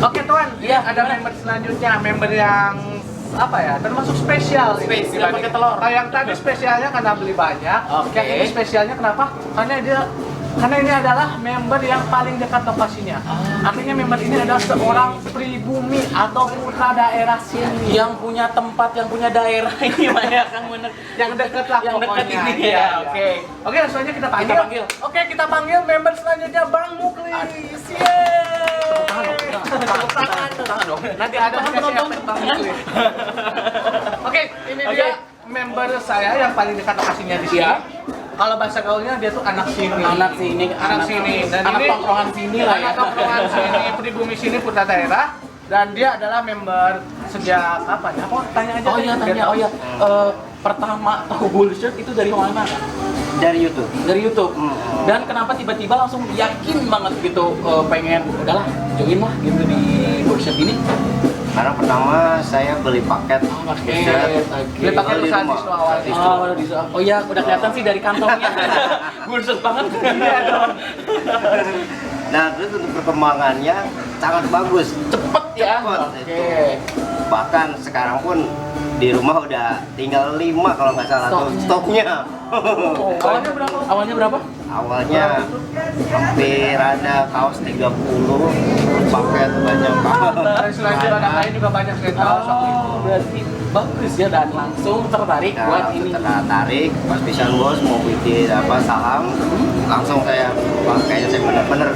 Oke Tuan, Iya, ada member selanjutnya, member yang apa ya, termasuk spesial. Spesial pakai telur. Nah, yang tadi spesialnya karena beli banyak. Oke. Yang ini spesialnya kenapa? Karena ini adalah member yang paling dekat lokasinya. Artinya member ini adalah seorang pribumi atau putra daerah sini. Yang punya tempat, yang punya daerah ini banyak Kang bener. Yang dekat lah Yang dekat pokoknya. ini Iya, ya. iya. Oke, langsung aja kita panggil. Kita panggil. Oke, kita panggil member selanjutnya Bang Muklis. Yeay. Tepuk tangan dong. Nanti ada dikasih efek Bang Muklis. Oke, ini Oke. dia member saya yang paling dekat lokasinya di sini. Iya. Kalau bahasa gaulnya dia tuh anak sini. Anak sini, Anak sini. Dan anak ini tongkrongan sini lah ya. Anak tongkrongan sini, pribumi sini, putra daerah. Dan dia adalah member sejak kapan ya? Oh, tanya aja. Oh deh, iya, biar tanya. tahu. Oh iya. Pertama tahu bullshit itu dari mana kan? Dari YouTube. Dari YouTube. Dan kenapa tiba-tiba langsung yakin banget gitu pengen udahlah join lah gitu di bullshit ini? Karena pertama saya beli paket. Paket. Beli paket Di usaha rumah. distro awal. Oh iya, udah kelihatan sih dari kantongnya. Bullshit banget. Iya dong. Nah, terus untuk perkembangannya sangat bagus. Cepet ya. Cepet. Oke. Bahkan sekarang pun di rumah udah tinggal 5 kalau nggak salah tuh stoknya. Awalnya berapa? Awalnya berapa? Awalnya hampir ada kaos 30, paket banyak banget. Dan selain itu ada lain juga banyak sekali kaos waktu itu. Berarti bagus ya dan langsung tertarik Nah, buat ini. setelah tarik, pas pisan bos mau bikin saham, langsung saya wah, kayaknya saya bener-bener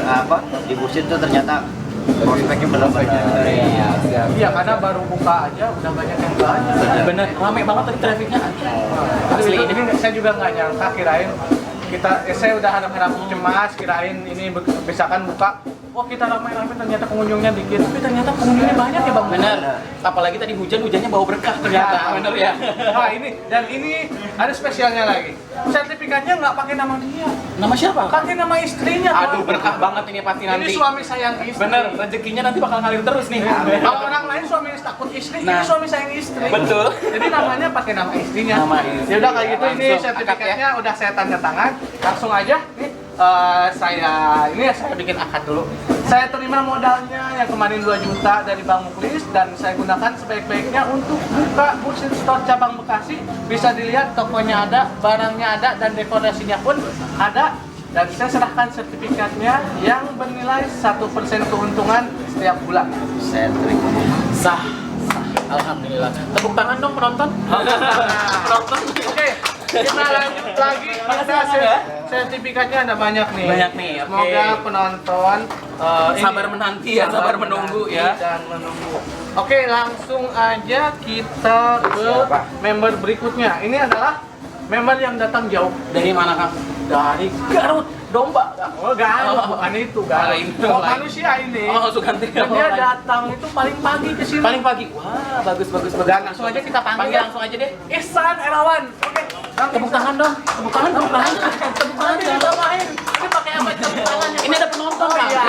di Busit tuh ternyata prospeknya bener-bener. Iya, siap. Iya, karena baru buka aja udah banyak yang belanja. Bener, rame banget tadi trafficnya. Asli Asli ini saya juga nggak nyangka, kirain saya udah harap-harap cemas, kirain ini misalkan buka, wah kita ramai-ramai ternyata pengunjungnya dikit, tapi ternyata pengunjungnya banyak ya Bang. Bener. Apalagi tadi hujannya bawa berkah ternyata. Bener ya. Nah ini ada spesialnya lagi. Sertifikatnya nggak pakai nama dia, Nama siapa? pakai nama istrinya. Aduh, Bang. berkah banget ini pasti Ini nanti. suami sayang istri. Bener, rezekinya nanti bakal ngalir terus nih. Kalau orang lain suami takut istri, Nah. ini suami sayang istri. Betul. Jadi namanya pakai nama istrinya. Nama istri. Ya udah kayak gitu, ini Langsung sertifikatnya udah saya tanda tangan. Langsung aja nih saya bikin akad dulu. Saya terima modalnya yang kemarin 2 juta dari Bang Muklis dan saya gunakan sebaik-baiknya untuk buka Bullshit Store cabang Bekasi. Bisa dilihat tokonya ada, barangnya ada, dan dekorasinya pun ada. Dan saya serahkan sertifikatnya yang bernilai 1% keuntungan setiap bulan. Saya terima. Sah. Alhamdulillah. Tepuk tangan dong penonton. Penonton. Oke, kita lanjut lagi. Kita sertifikatnya ada banyak nih. Banyak nih, oke. Semoga penonton Sabar menanti ya, sabar menunggu ya. dan menunggu. Oke, langsung aja kita ke member berikutnya. Ini adalah member yang datang jauh Dari mana Kang? dari Garut, domba. Oh, Garut, bukan itu, Garut. Lain. Oh, manusia ini. Oh, Suganti. Dan dia datang itu paling pagi ke sini. Paling pagi. Wah, bagus. Dan langsung aja kita panggil. Langsung aja deh. Ihsan Erawan. Oke. Bang Tepuk Ihsan. tangan dong. Tepuk tangan. Tepuk tangan ditambahin. Ini pakai apa tepuk tangannya? Ini ada penonton Kang. Iya.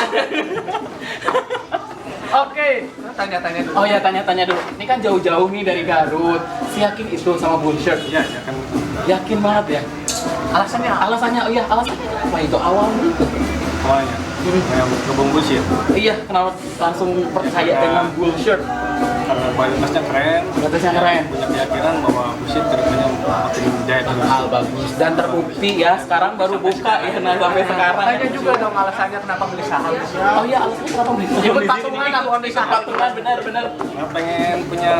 Oke, tanya-tanya dulu. Oh ya, tanya-tanya dulu. Ini kan jauh-jauh nih dari Garut. Si yakin itu sama bullshit? Iya, kan. Yakin banget ya. Alasannya apa? Alasannya apa itu awalnya itu? Awalnya yang ngebom bullshit Iya, kenapa langsung percaya dengan bullshit? karena kualitasnya keren, Batasnya keren. punya keyakinan bahwa bullshit kedepannya makin jaya terus. Hal bagus dan terbukti ya. Sekarang baru buka ya, nah sampai sekarang. Tanya juga dong alasannya kenapa beli saham. Oh iya, alasannya kenapa beli? Ikut patungan lah, bukan beli saham. Patungan, benar. Nah, pengen punya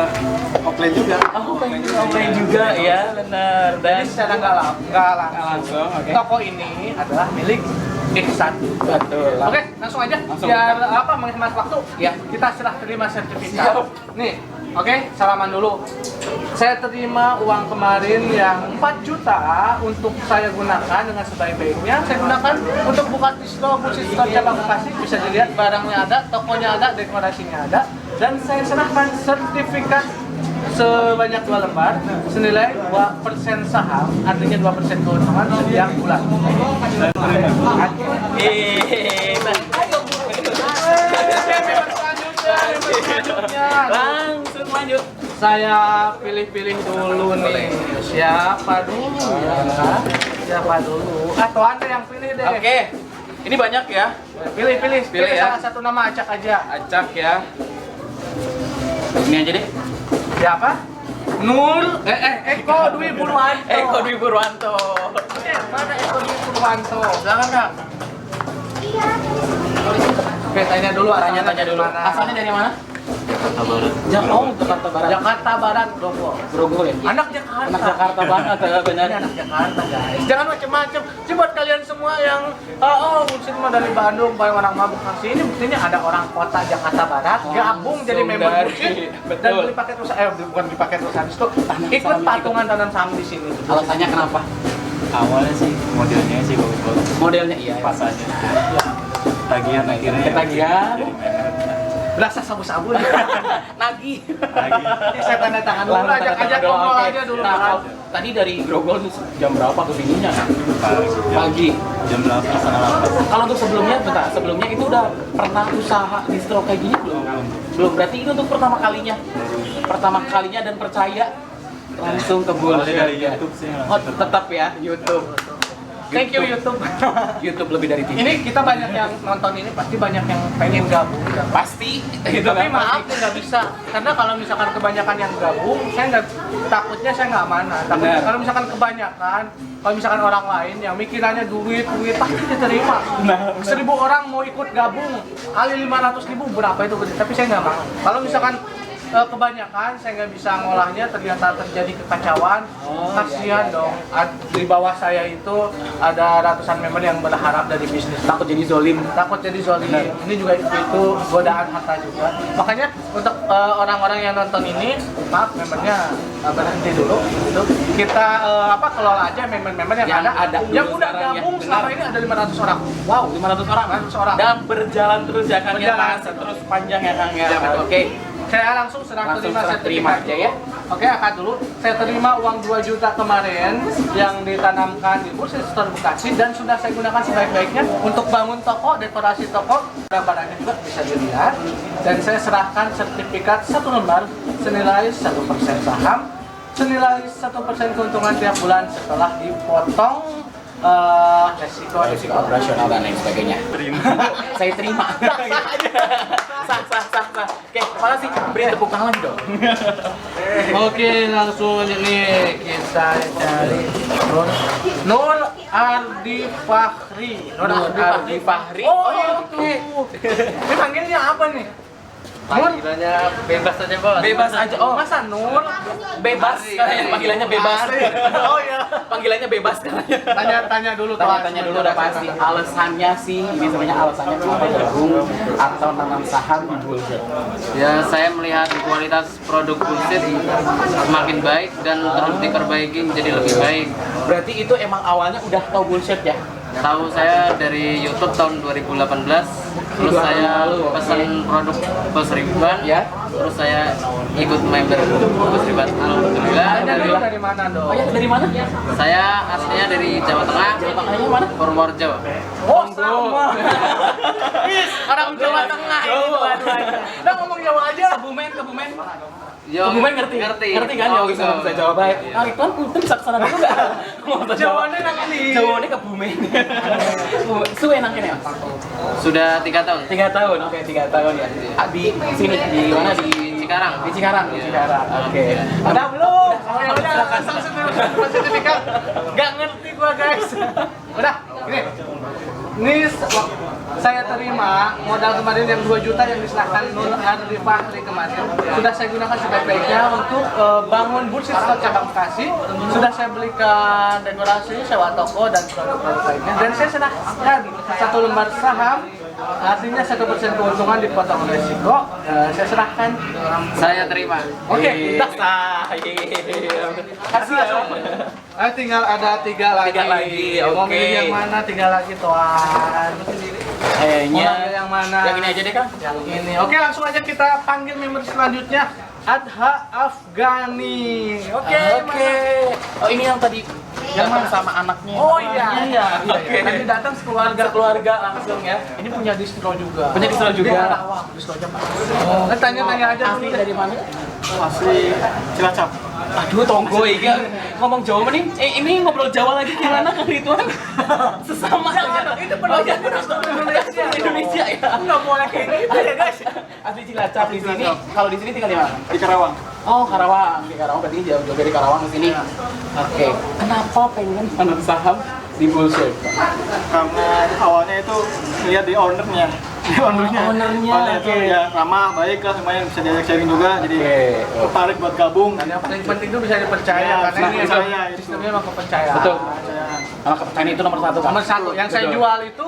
offline juga. Oh, pengen offline juga ya, benar. Dan Jadi secara nggak langsung, oke. toko ini adalah milik Ihsan. Betul. Oke, langsung aja. Langsung. Biar menghemat waktu, Ya. kita serah terima sertifikat. Siap. Nih, oke, salaman dulu. Saya terima uang kemarin yang 4 juta untuk saya gunakan dengan sebaik-baiknya. Saya gunakan untuk buka distro Bullshit Store cabang Bekasi. Bisa dilihat barangnya ada, tokonya ada, dekorasinya ada. Dan saya serahkan sertifikat sebanyak 2 lembar senilai 2% saham, artinya 2% keuntungan setiap bulan. Langsung lanjut. Saya pilih-pilih dulu nih. Siapa dulu ya? Siapa dulu? Atau Anda yang pilih deh. Oke. Ini banyak ya. Pilih ya. salah satu nama, acak aja. Acak ya. Ini aja deh. Siapa? Eko Dwi Purwanto. Eko Dwi Purwanto. Mana Eko Dwi Purwanto? Silakan Kak. Oke, tanya dulu. Tanya dulu. Asalnya dari mana? Jakarta Barat. Jakarta Barat. Jakarta Barat, Grogol. Grogol ya? Anak Jakarta. Anak Jakarta banget, benar. Ini anak Jakarta, guys. Jangan macem-macem. Sih buat kalian semua yang bukan mah dari Bandung, banyak orang mabuk kasih. Ini buktinya ada orang kota Jakarta Barat gabung jadi member dari- Bullshit dan betul. beli paket usaha, bukan beli paket usaha itu ikut saham, patungan tanam saham di sini. Alasannya kenapa? Awalnya sih modelnya sih bagus-bagus. Modelnya iya. Pasarnya. Tagihan akhirnya. Ketagihan. Berasa sabu-sabu nih. Nagih. Lagi. Ini saya tanda tangan dulu, ajak ngobrol aja dulu. Nah, kalau tadi dari Grogol tuh jam berapa ke sininya? Pagi. Jam 8 setengah 8. Kalau untuk sebelumnya itu udah pernah usaha distro kayak gini belum? Belum, berarti itu untuk pertama kalinya dan percaya langsung ke Awalnya Bullshit. dari YouTube sih. Oh, tetap ya YouTube. Thank you YouTube. YouTube lebih dari TV. Ini kita banyak yang nonton ini pasti banyak yang pengen gabung. Pasti. Tapi maaf nih nggak bisa, karena kalau misalkan kebanyakan yang gabung, takutnya saya nggak amanah. Takutnya Benar. kalau misalkan kebanyakan, kalau misalkan orang lain yang mikirannya duit pasti diterima. 1.000 orang mau ikut gabung, kali 500.000 berapa itu? Tapi saya nggak mau. Kalau misalkan kebanyakan saya nggak bisa ngolahnya, ternyata terjadi kekacauan, kasihan dong. Di bawah saya itu ada ratusan member yang berharap dari bisnis, Takut jadi zolim. takut jadi zolim. Ini juga itu godaan harta juga. Makanya untuk orang-orang yang nonton ini, maaf membernya berhenti dulu gitu. Kita kelola aja member-member yang ada yang dulu udah sekarang ya. gabung selama Benar. ini ada 500 orang. Wow, 500 orang. 500 orang. Dan berjalan terus ya Kang ya. Berjalan. Masih terus panjang ya Kang ya. Ya, betul. Oke. Saya langsung serah Langsung terima serah terima sertifikat aja ya. Oke, akad dulu. Saya terima uang 2 juta kemarin yang ditanamkan di Bullshit Store Bekasi dan sudah saya gunakan sebaik-baiknya untuk bangun toko, dekorasi toko. Barangnya juga bisa dilihat. Dan saya serahkan sertifikat 1 lembar senilai 1% saham, senilai 1% keuntungan tiap bulan setelah dipotong resiko operasional dan lain sebagainya. Saya terima. Sah. Oke, makasih. Beri tepuk tangan lagi dong. Oke, langsung aja nih kita cari Nur Ardi Fahri. Nur Ardi Fahri. Oh, oke. Ini panggilnya apa nih? Panggilannya bebas aja bos. Bebas aja. Oh, Masa Nur? bebas. Panggilannya bebas. Oh iya. Panggilannya bebas katanya. Tanya dulu. Tanya dulu udah pasti. Alasannya sih, ini sebenarnya alasannya kenapa gabung atau nanam saham di Bullshit. Ya, saya melihat kualitas produk Bullshit semakin baik dan terus diperbaiki menjadi lebih baik. Berarti itu emang awalnya udah tahu Bullshit ya? Tahu saya dari YouTube tahun 2018, terus saya pesan produk Bos Ribuan, Ya. terus saya ikut member Bos Ribuan. Alhamdulillah. Tanya dulu dari mana dong? Oh ya, dari mana? Saya aslinya dari Jawa Tengah, Makanya mana? Purworejo. Oh, sama. Orang Jawa Tengah ini Jawa. dua-duanya. Udah ngomong Jawa aja. Kebumen. Yo, Kebumen ngerti kan ya? Oh, Bisa jawab baik. Nah, Ridwan punten bisa kesana dulu nggak? Jawabannya nang ini. Jawabannya Kebumen. Suwe nang kene, Mas? Sudah 3 tahun 3 tahun, oke 3 tahun ya. Di sini, di mana? Di Cikarang. Di Cikarang. Oke. Udah belum? Oh ya udah, asal sertifikat. Gak ngerti gua guys. Udah, ini. Ini saya terima modal kemarin yang 2 juta yang diserahkan Nur Ardi Fahri kemarin. Sudah saya gunakan sebaik-baiknya untuk bangun Bullshit Store cabang Bekasi. Sudah saya belikan dekorasi, sewa toko dan produk-produk lainnya. Dan saya serahkan 1 lembar saham. Artinya 1% keuntungan dipotong resiko. Saya serahkan. Saya terima. Oke, udah. Kasih ya. Tinggal ada 3 lagi. 3 lagi, Mau oke. milih yang mana? 3 lagi Tuan. Kayaknya Mau ambil yang mana? Yang ini aja deh, Kang. Yang ini. Oke, langsung aja kita panggil member selanjutnya. Adha Afgani. Oke. Oh, ini yang tadi yang mana? sama anaknya. Oh iya. Oke. Tadi datang sekeluarga. Keluarga langsung ya. Ini punya distro juga. Punya distro juga. Dia anak awak, distronya Pak. Tanya-tanya aja Asli dulu. dari mana? Asli Cilacap. Aduh, tonggo ya. Ngomong Jawa mending ini ngobrol Jawa lagi gimana Kang Ridwan? Sesama aja. Itu penonton Indonesia ya. Nggak boleh kayak gitu ya guys. Asli Cilacap di sini. Kalau di sini tinggal di mana? Di Karawang. Oh, Karawang. Di Karawang berarti jauh dari Karawang ke sini. Oke. Kenapa pengen menanam saham di Bullshit? Karena awalnya itu lihat di ownernya. Ownernya, itu oke. ya ramah, baik lah, lumayan bisa diajak sharing juga. Jadi tertarik buat gabung. Dan yang paling penting itu bisa dipercaya Ya, karena ini bisa dipercaya, emang itu. sistemnya emang kepercayaan. Betul. Nah, kepercayaan itu nomor satu kan? Nomor satu, yang saya jual itu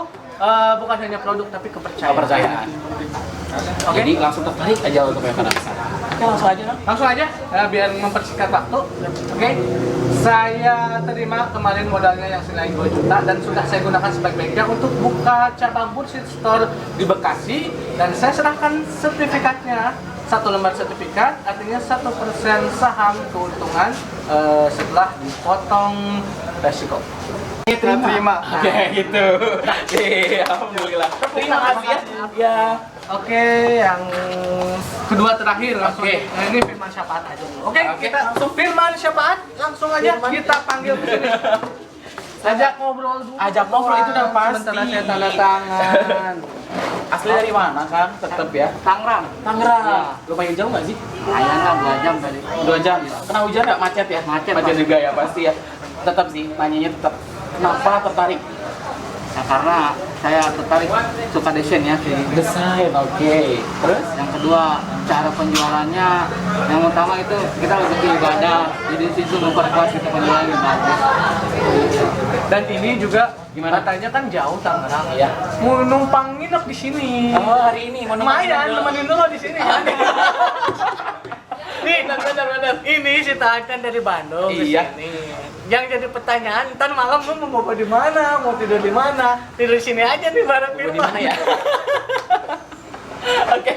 bukan hanya produk tapi kepercayaan. Kepercayaan. Oke. Jadi langsung tertarik aja untuk yang menanam saham. Oke, langsung aja kan? Langsung aja, biar mempersingkat waktu. Oke, saya terima kemarin modalnya yang senilai 2 juta dan sudah saya gunakan sebaik-baiknya untuk buka cabang Bullshit Store di Bekasi dan saya serahkan sertifikatnya. 1 lembar sertifikat artinya 1% saham keuntungan setelah dipotong resiko. Terima. Oke, gitu. Iya, alhamdulillah. Terima kasih ya. Ya. Oke, yang kedua terakhir langsung. Oke. Nah, ini Firman Syafaat aja dulu. Oke, Oke, kita langsung Firman Syafaat langsung aja kita panggil ke sini. Ajak ngobrol dulu. Ajak ngobrol itu udah pasti. Sementara saya tanda tangan. Asli dari mana, Kang? Tetep ya. Tangerang. Tangerang. Ya. Lumayan jauh nggak sih? Lumayan lah 2 jam tadi. 2 jam. Kena hujan nggak? Macet ya? Macet, Macet Pak. juga ya pasti ya. Tetap sih, nanyanya tetap. Kenapa tertarik? Ya, karena saya tertarik suka desain ya kayak gitu. Desain, oke. Terus? Yang kedua, cara penjualannya yang utama itu kita lebih ke ibadah. Jadi situ memperkuat kita penjualan yang bagus. Dan ini juga Gimana? katanya kan jauh Tangerang. Iya. Mau numpang nginep di sini. Oh, hari ini mau Lumayan, nemenin dulu di sini. Nih, benar. ini si Taan kan dari Bandung ke Iya. sini. Yang jadi pertanyaan, ntar malam lu mau bobo di mana, mau tidur di mana? Tidur di sini aja nih bareng Di Firman. mana ya? Oke,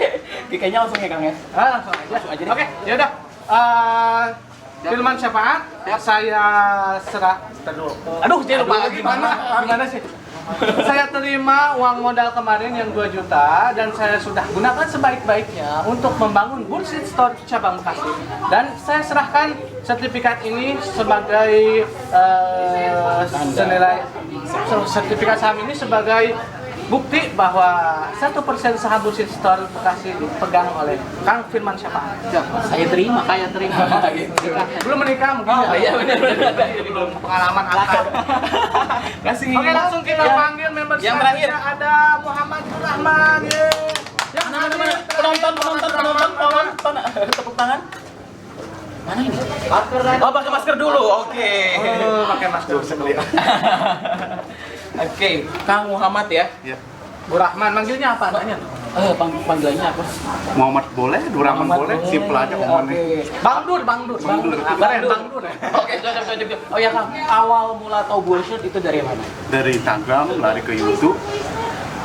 kayaknya langsung ya Kang ya. Langsung aja. Langsung aja deh. Oke, yaudah. Firman Syafaat, saya serah. Ntar dulu. Aduh, saya lupa lagi gimana sih? Saya terima uang modal kemarin yang 2 juta dan saya sudah gunakan sebaik-baiknya untuk membangun Bullshit Store cabang Bekasi. Dan saya serahkan sertifikat ini sebagai senilai sertifikat saham ini sebagai bukti bahwa 1% saham Bullshit Store Bekasi dipegang oleh Kang Firman Syafaat. Saya terima. Saya terima. Gitu. Belum menikah mungkin. Oh iya benar. Jadi belum pengalaman akad. Kasih. Oke, langsung kita panggil member Yang terakhir. selanjutnya ada Muhammad Rahman. Yang Mana? Penonton. Tepuk tangan. Mana ini? Oh, pakai masker dulu. Oke. Pakai masker. Oke, Kang Muhammad ya. Ya. Bu Rahman, manggilnya apa namanya? Panggilannya apa? Muhammad boleh, Duraman boleh, simple aja ngomongnya. Oke. Bang Dur. Bang Dur. Oke, cocok. Oh ya Kang, awal mula tahu Bullshit itu dari mana? Dari Instagram lari ke YouTube,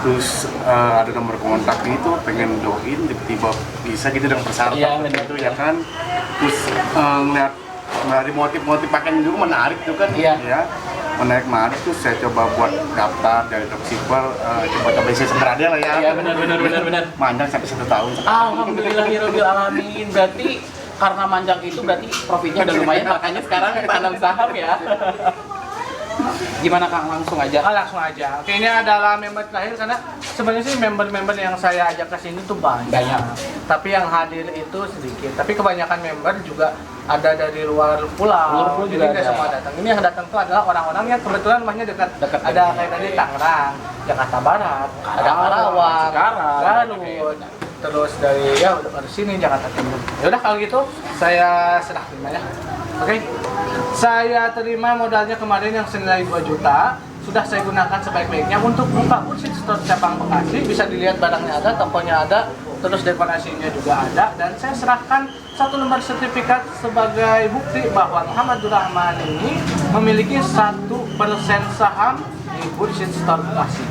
terus ada nomor kontak itu, pengen join, tiba-tiba bisa gitu dengan persyaratan Iya, benar. itu ya kan. Terus ngeliat dari motif-motif pakaian juga menarik tuh kan, Iya. ya menarik terus saya coba buat daftar dari dropshipper, coba-coba isi sebenarnya lah ya. Iya, benar. Manjang sampai 1 tahun. Alhamdulillahirabbil alamin. Berarti karena manjang itu berarti profitnya udah lumayan, makanya sekarang tanam saham ya. Gimana Kang, langsung aja? Langsung aja. Oke, ini adalah member terakhir karena sebenarnya sih member-member yang saya ajak ke sini tuh banyak. Tapi yang hadir itu sedikit. Tapi kebanyakan member juga ada dari luar pulau. Luar pulau Jadi juga nggak ada. semua datang. Ini yang datang tuh adalah orang-orang yang kebetulan rumahnya dekat. Dekat. Ada kayak tadi Tangerang, Jakarta Barat, ada Karawang, Cikarang, Garut. Terus dari ya udah dari sini Jakarta Timur. Ya udah kalau gitu saya serah terima ya. Oke. Saya terima modalnya kemarin yang senilai 2 juta. Sudah saya gunakan sebaik-baiknya untuk buka Bullshit Store cabang Bekasi. Bisa dilihat barangnya ada, tokonya ada, terus dekorasinya juga ada. Dan saya serahkan 1 lembar sertifikat sebagai bukti bahwa Muhammad Rahman ini memiliki 1% saham di Bullshit Store Bekasi.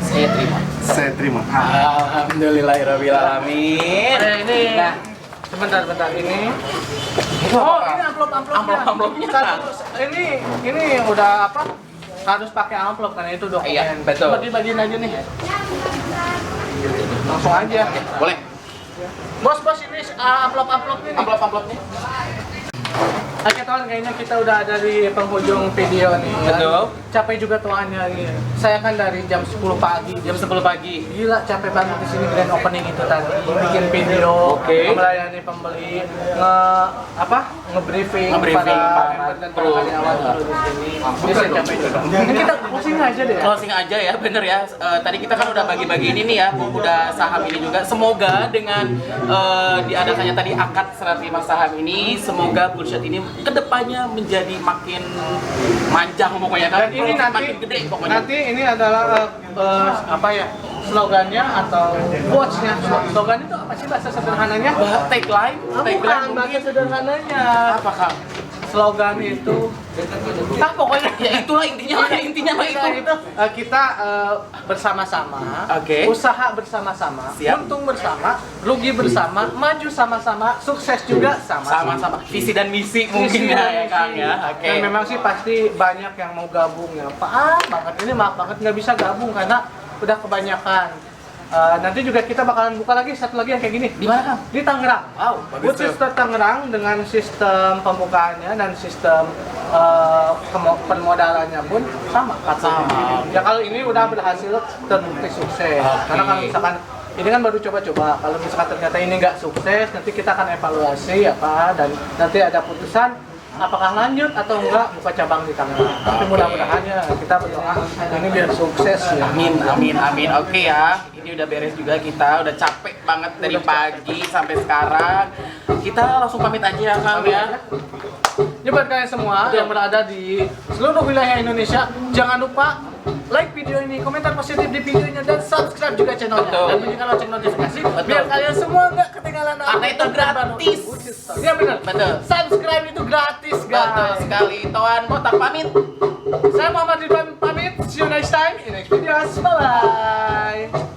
Saya terima. Saya terima. Alhamdulillahirabbil alamin. Ini Nah, sebentar ini. Itu Oh, apa? ini amplop-amplopnya. Amplop-amplopnya. Ini udah apa? Harus pakai amplop karena itu dokumen. Iya, betul. Bagi-bagiin aja nih. Langsung aja. Boleh. Bos, ini amplop-amplopnya nih. Amplop-amplopnya. Oke teman, kayaknya kita udah ada di penghujung video nih. Betul. Capek juga tuannya nih. Saya kan dari jam 10 pagi. Jam 10 pagi. Gila, capek banget di sini grand opening itu tadi. Bikin video, Oke. melayani pembeli, nge-briefing Nge-briefing para para member dan kru. para karyawan dulu di sini. Jadi saya capek juga. Mungkin kita closing aja deh. Closing aja ya, bener ya. Tadi kita kan udah bagi-bagi ini nih ya, udah saham ini juga. Semoga dengan diadakannya tadi akad serah terima saham ini, semoga Bullshit ini kedepannya menjadi makin manjang pokoknya kan. Dan ini Profit nanti, makin gede pokoknya. nanti ini adalah slogannya atau quotes-nya. Slogan itu apa sih bahasa sederhananya? Tagline, Bukan tagline bahasa mungkin. sederhananya. Apa Kang? Slogan itu pokoknya Ya itulah intinya mah itu. kita bersama-sama, Oke. usaha bersama-sama, Siap. untung bersama, rugi bersama, maju sama-sama, sukses juga sama-sama. Sama-sama visi dan misi mungkin Visi dan ya Kang misi. ya. Oke. Dan memang sih pasti banyak yang mau gabung ya. Maaf banget, ini maaf banget nggak bisa gabung karena udah kebanyakan. Nanti juga kita bakalan buka lagi satu lagi yang kayak gini Di mana Kang? di Tangerang. Wow, bagus Food tuh. Sister Tangerang dengan sistem pembukaannya dan sistem permodalannya pun sama katanya. Sama. Ya kalau ini udah berhasil terbukti sukses. Oke. Karena kalau misalkan ini kan baru coba-coba. Kalau misalkan ternyata ini nggak sukses, nanti kita akan evaluasi dan nanti ada putusan apakah lanjut atau enggak buka cabang di Tangerang. Tapi mudah-mudahan ya kita berdoa ini biar sukses ya. Amin. Oke ya, ini udah beres juga kita, udah capek banget dari pagi sampai sekarang. Kita langsung pamit aja ya Kang ya. Ya buat kalian semua yang berada di seluruh wilayah Indonesia, jangan lupa like video ini, komentar positif di videonya, dan subscribe juga channelnya. Betul. Dan nyalakan lonceng notifikasi Betul. biar kalian semua nggak ketinggalan Karena itu gratis. Iya benar. Betul. Subscribe itu gratis guys. Betul sekali. Toan Botak pamit. Saya Muhammad Ridwan pamit. See you next time in next videos. Bye bye.